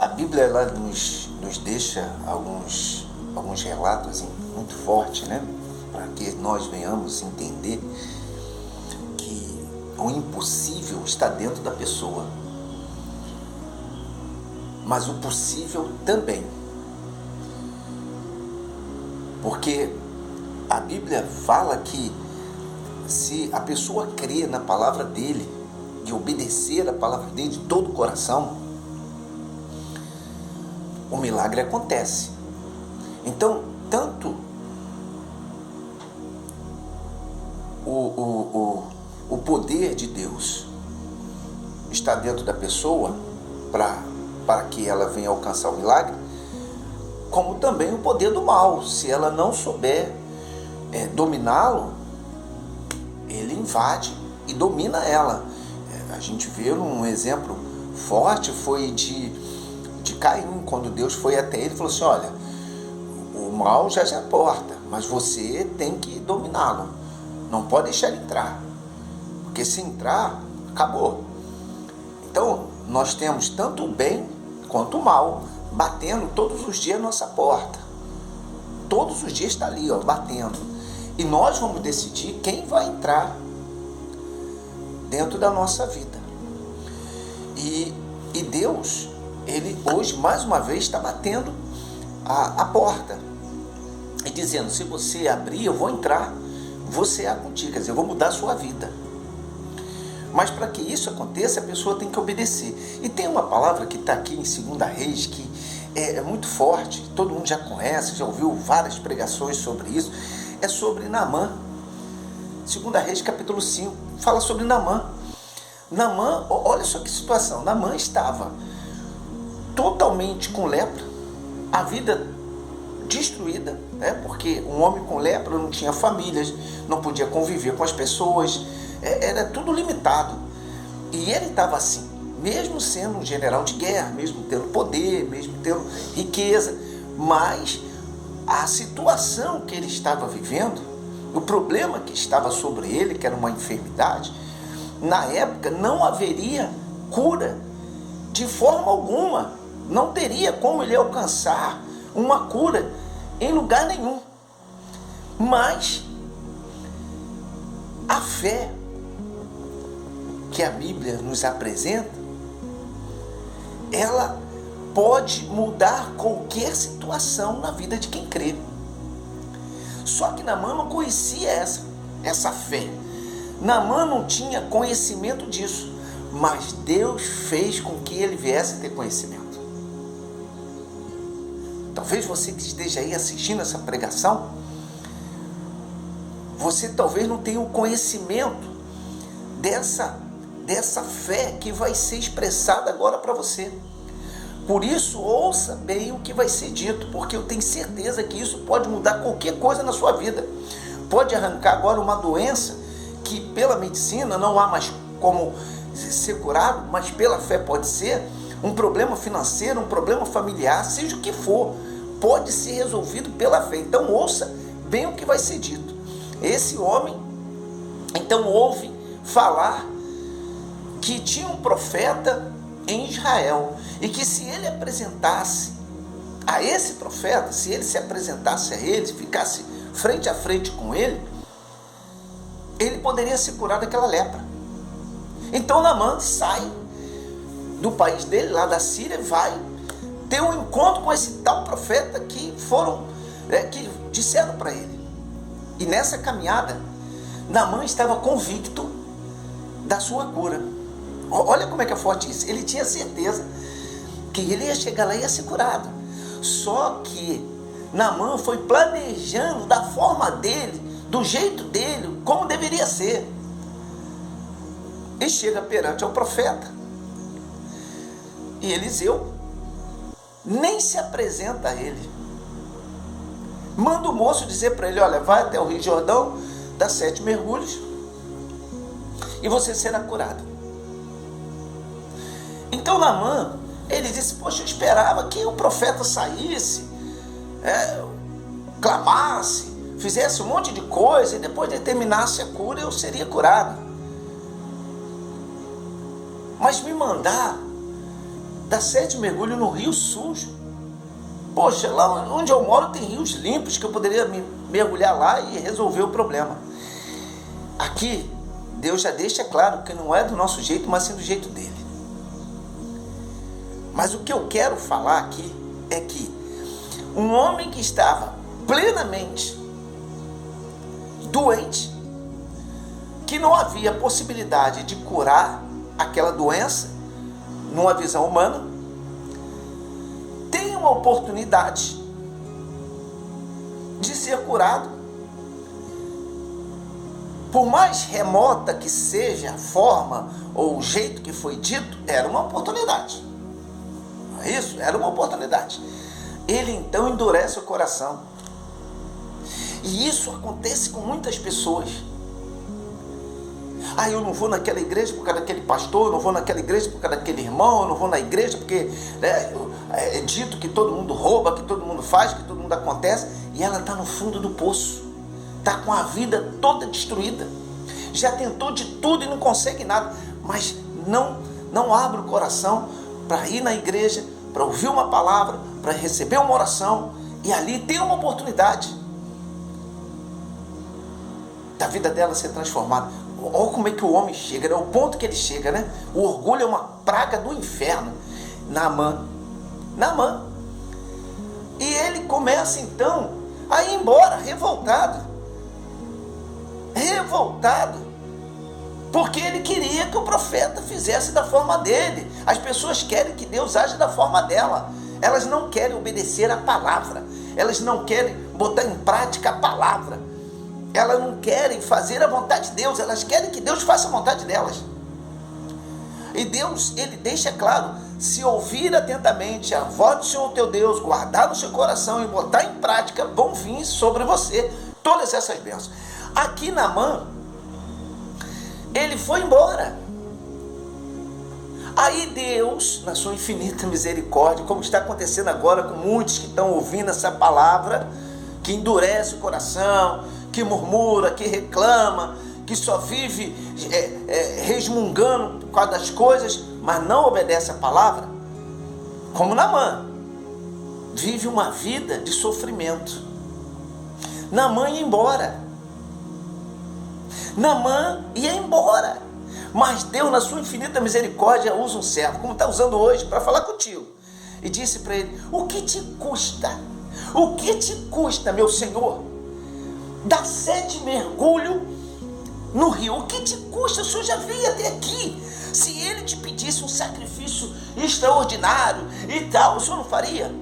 A Bíblia ela nos deixa alguns relatos muito fortes, né? Para que nós venhamos entender que o impossível está dentro da pessoa, mas o possível também. Porque a Bíblia fala que se a pessoa crê na palavra dele, de obedecer a palavra dele de todo o coração, o milagre acontece. Então, tanto o poder de Deus está dentro da pessoa para que ela venha alcançar o milagre, como também o poder do mal. Se ela não souber dominá-lo, ele invade e domina ela. A gente vê um exemplo forte, foi de Caim, quando Deus foi até ele e falou assim: olha, o mal já se aporta, mas você tem que dominá-lo, não pode deixar ele entrar, porque se entrar, acabou. Então, nós temos tanto o bem quanto o mal batendo todos os dias a nossa porta. Todos os dias está ali, batendo. E nós vamos decidir quem vai entrar dentro da nossa vida. E Deus, ele hoje, mais uma vez, está batendo a porta e dizendo: se você abrir, eu vou entrar, vou cear contigo, quer dizer, eu vou mudar a sua vida. Mas para que isso aconteça, a pessoa tem que obedecer. E tem uma palavra que está aqui em 2 Reis, que é muito forte, todo mundo já conhece, já ouviu várias pregações sobre isso, é sobre Naamã. 2 Reis, capítulo 5, fala sobre Naamã. Naamã, olha só que situação, Naamã estava totalmente com lepra, a vida destruída, né? Porque um homem com lepra não tinha famílias, não podia conviver com as pessoas, era tudo limitado. E ele estava assim, mesmo sendo um general de guerra, mesmo tendo poder, mesmo tendo riqueza, mas a situação que ele estava vivendo, o problema que estava sobre ele, que era uma enfermidade, na época não haveria cura de forma alguma, não teria como ele alcançar uma cura em lugar nenhum. Mas a fé que a Bíblia nos apresenta, ela pode mudar qualquer situação na vida de quem crê. Só que Naamã não conhecia essa fé. Naamã não tinha conhecimento disso, mas Deus fez com que ele viesse a ter conhecimento. Talvez você que esteja aí assistindo essa pregação, você talvez não tenha o conhecimento dessa fé que vai ser expressada agora para você. Por isso, ouça bem o que vai ser dito, porque eu tenho certeza que isso pode mudar qualquer coisa na sua vida. Pode arrancar agora uma doença que pela medicina não há mais como ser curado, mas pela fé pode ser. Um problema financeiro, um problema familiar, seja o que for, pode ser resolvido pela fé. Então ouça bem o que vai ser dito. Esse homem, então, ouve falar que tinha um profeta em Israel, e que se ele apresentasse a esse profeta, se ele se apresentasse a ele, ficasse frente a frente com ele, ele poderia se curar daquela lepra. Então Naamã sai do país dele, lá da Síria, vai ter um encontro com esse tal profeta que que disseram para ele. E nessa caminhada, Naamã estava convicto da sua cura. Olha como é que é forte isso. Ele tinha certeza que ele ia chegar lá e ia ser curado. Só que Naamã foi planejando da forma dele, do jeito dele, como deveria ser. E chega perante ao profeta. E Eliseu nem se apresenta a ele. Manda o moço dizer para ele: olha, vai até o Rio Jordão, dá 7 mergulhos e você será curado. Então Naamã, ele disse: poxa, eu esperava que o profeta saísse, clamasse, fizesse um monte de coisa, e depois de terminasse a cura, eu seria curado. Mas me mandar dar 7 mergulhos no rio sujo. Poxa, lá onde eu moro tem rios limpos que eu poderia mergulhar lá e resolver o problema. Aqui, Deus já deixa claro que não é do nosso jeito, mas sim do jeito dele. Mas o que eu quero falar aqui é que um homem que estava plenamente doente, que não havia possibilidade de curar aquela doença, numa visão humana, tem uma oportunidade de ser curado. Por mais remota que seja a forma ou o jeito que foi dito, era uma oportunidade. Isso, era uma oportunidade. Ele então endurece o coração. E isso acontece com muitas pessoas. Eu não vou naquela igreja por causa daquele pastor, eu não vou naquela igreja por causa daquele irmão, eu não vou na igreja porque é dito que todo mundo rouba, que todo mundo faz, que todo mundo acontece, e ela está no fundo do poço, está com a vida toda destruída, já tentou de tudo e não consegue nada, mas não abre o coração para ir na igreja, para ouvir uma palavra, para receber uma oração, e ali tem uma oportunidade da vida dela ser transformada. Olha como é que o homem chega, né? O ponto que ele chega, né? O orgulho é uma praga do inferno. Naamã. E ele começa então a ir embora, revoltado, porque ele queria que o profeta fizesse da forma dele. As pessoas querem que Deus age da forma dela, elas não querem obedecer a palavra, elas não querem botar em prática a palavra, elas não querem fazer a vontade de Deus, elas querem que Deus faça a vontade delas. E Deus, ele deixa claro: se ouvir atentamente a voz do Senhor teu Deus, guardar no seu coração e botar em prática, vão vir sobre você todas essas bênçãos. Aqui Naamã, ele foi embora. Aí Deus, na sua infinita misericórdia, como está acontecendo agora com muitos que estão ouvindo essa palavra, que endurece o coração, que murmura, que reclama, que só vive resmungando por causa das coisas, mas não obedece a palavra, como Naamã, vive uma vida de sofrimento. Naamã ia embora. Mas Deus, na sua infinita misericórdia, usa um servo, como está usando hoje, para falar contigo. E disse para ele: o que te custa? O que te custa, meu Senhor, dar 7 mergulhos no rio? O que te custa? O Senhor já veio até aqui. Se ele te pedisse um sacrifício extraordinário e tal, o Senhor não faria?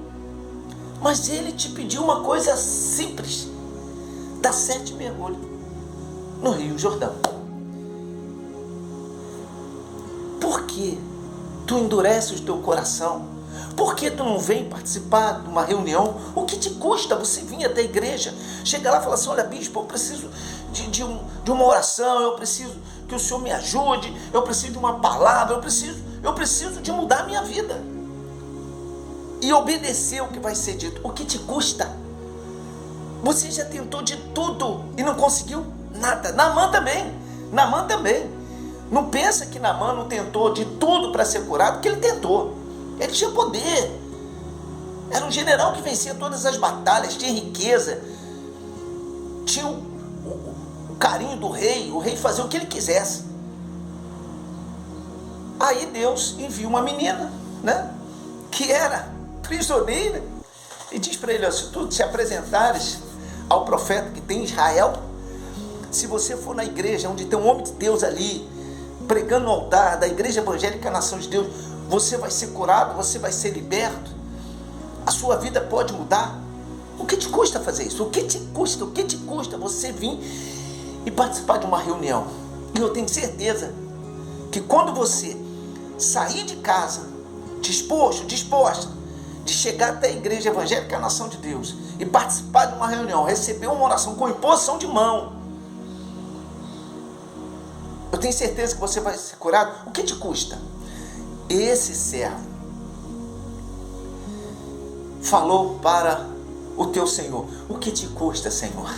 Mas ele te pediu uma coisa simples: dar 7 mergulhos no Rio Jordão. Por que tu endureces o teu coração? Por que tu não vem participar de uma reunião? O que te custa você vir até a igreja? Chega lá e fala assim: olha, bispo, eu preciso de uma oração, eu preciso que o Senhor me ajude, eu preciso de uma palavra, eu preciso de mudar a minha vida. E obedecer o que vai ser dito. O que te custa? Você já tentou de tudo e não conseguiu nada. Naamã também. Não pensa que Naamã não tentou de tudo para ser curado, porque ele tentou. Ele tinha poder, era um general que vencia todas as batalhas, tinha riqueza, tinha o carinho do rei, o rei fazia o que ele quisesse. Aí Deus envia uma menina, né, que era prisioneira, e diz para ele: se tu te apresentares ao profeta que tem em Israel, se você for na igreja onde tem um homem de Deus ali, pregando no altar da igreja evangélica Nação de Deus, você vai ser curado, você vai ser liberto, a sua vida pode mudar. O que te custa fazer isso? O que te custa você vir e participar de uma reunião? E eu tenho certeza que quando você sair de casa, disposta de chegar até a igreja evangélica Nação de Deus e participar de uma reunião, receber uma oração com imposição de mão, eu tenho certeza que você vai ser curado. O que te custa? Esse servo falou para o teu Senhor: o que te custa, Senhor?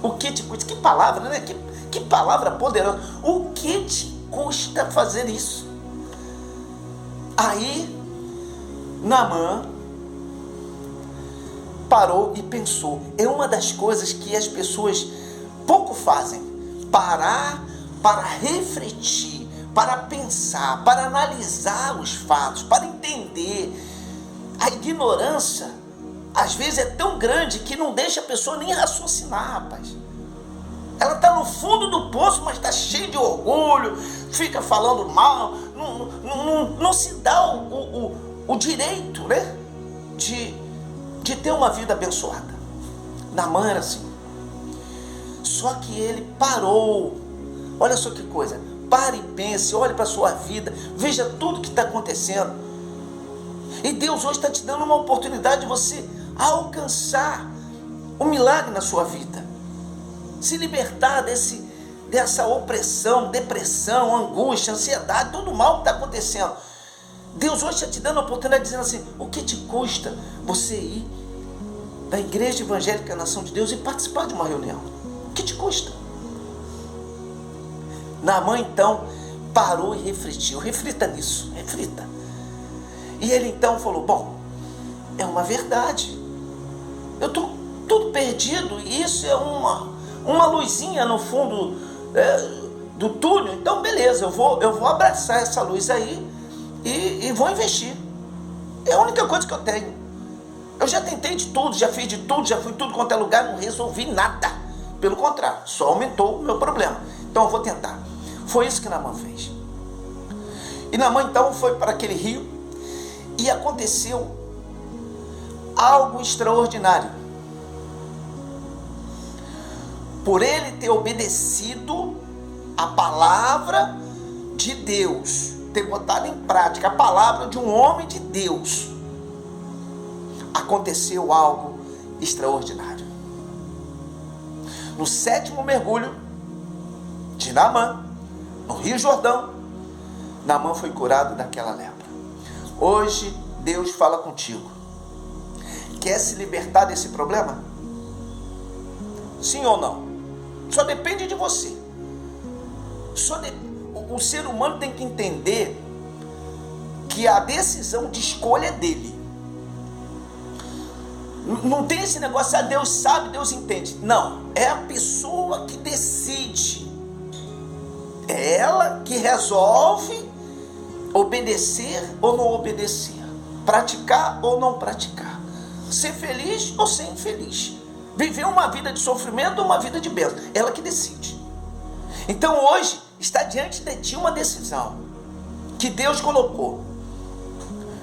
O que te custa? Que palavra, né? Que palavra poderosa. O que te custa fazer isso? Aí Naamã parou e pensou. É uma das coisas que as pessoas pouco fazem. Parar para refletir, para pensar, para analisar os fatos, para entender. A ignorância, às vezes, é tão grande que não deixa a pessoa nem raciocinar, rapaz. Ela está no fundo do poço, mas está cheia de orgulho, fica falando mal, não se dá o direito, né, de ter uma vida abençoada. Naamã era assim. Só que ele parou. Olha só que coisa. Pare e pense, olhe para a sua vida, veja tudo que está acontecendo. E Deus hoje está te dando uma oportunidade de você alcançar um milagre na sua vida. Se libertar dessa opressão, depressão, angústia, ansiedade, todo o mal que está acontecendo. Deus hoje está te dando a oportunidade dizendo assim: o que te custa você ir da Igreja Evangélica Nação de Deus e participar de uma reunião? O que te custa? Naamã então parou e refletiu. Reflita nisso, reflita. E ele então falou: bom, é uma verdade. Eu estou tudo perdido e isso é uma luzinha no fundo do túnel. Então beleza, eu vou abraçar essa luz aí e vou investir. É a única coisa que eu tenho. Eu já tentei de tudo, já fiz de tudo, já fui tudo quanto é lugar, não resolvi nada. Pelo contrário, só aumentou o meu problema. Então eu vou tentar. Foi isso que Naamã fez. E Naamã então foi para aquele rio e aconteceu algo extraordinário. Por ele ter obedecido a palavra de Deus, ter botado em prática a palavra de um homem de Deus, aconteceu algo extraordinário. No 7º mergulho de Naamã, no Rio Jordão, Naamã foi curado daquela lepra. Hoje Deus fala contigo. Quer se libertar desse problema? Sim ou não? Só depende de você. O ser humano tem que entender que a decisão de escolha é dele. Não tem esse negócio, Deus sabe, Deus entende. Não, é a pessoa que decide. É ela que resolve obedecer ou não obedecer, praticar ou não praticar, ser feliz ou ser infeliz, viver uma vida de sofrimento ou uma vida de bênção. Ela que decide. Então hoje está diante de ti uma decisão que Deus colocou,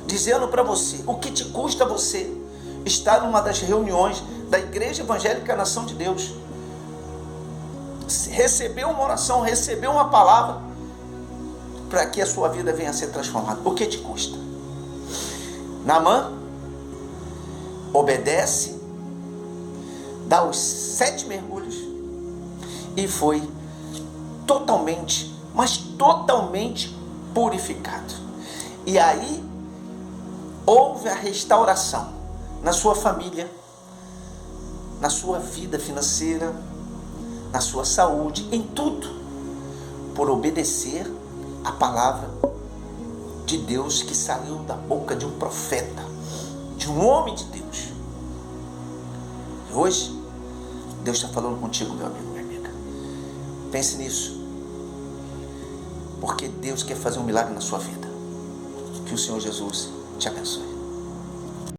dizendo para você: o que te custa você estar numa das reuniões da Igreja Evangélica Nação de Deus, receber uma oração, receber uma palavra, para que a sua vida venha a ser transformada. O que te custa? Naamã obedece, dá os 7 mergulhos e foi totalmente, mas totalmente purificado. E aí houve a restauração na sua família, na sua vida financeira, na sua saúde, em tudo, por obedecer a palavra de Deus que saiu da boca de um profeta, de um homem de Deus. E hoje Deus está falando contigo, meu amigo, minha amiga. Pense nisso, porque Deus quer fazer um milagre na sua vida. Que o Senhor Jesus te abençoe.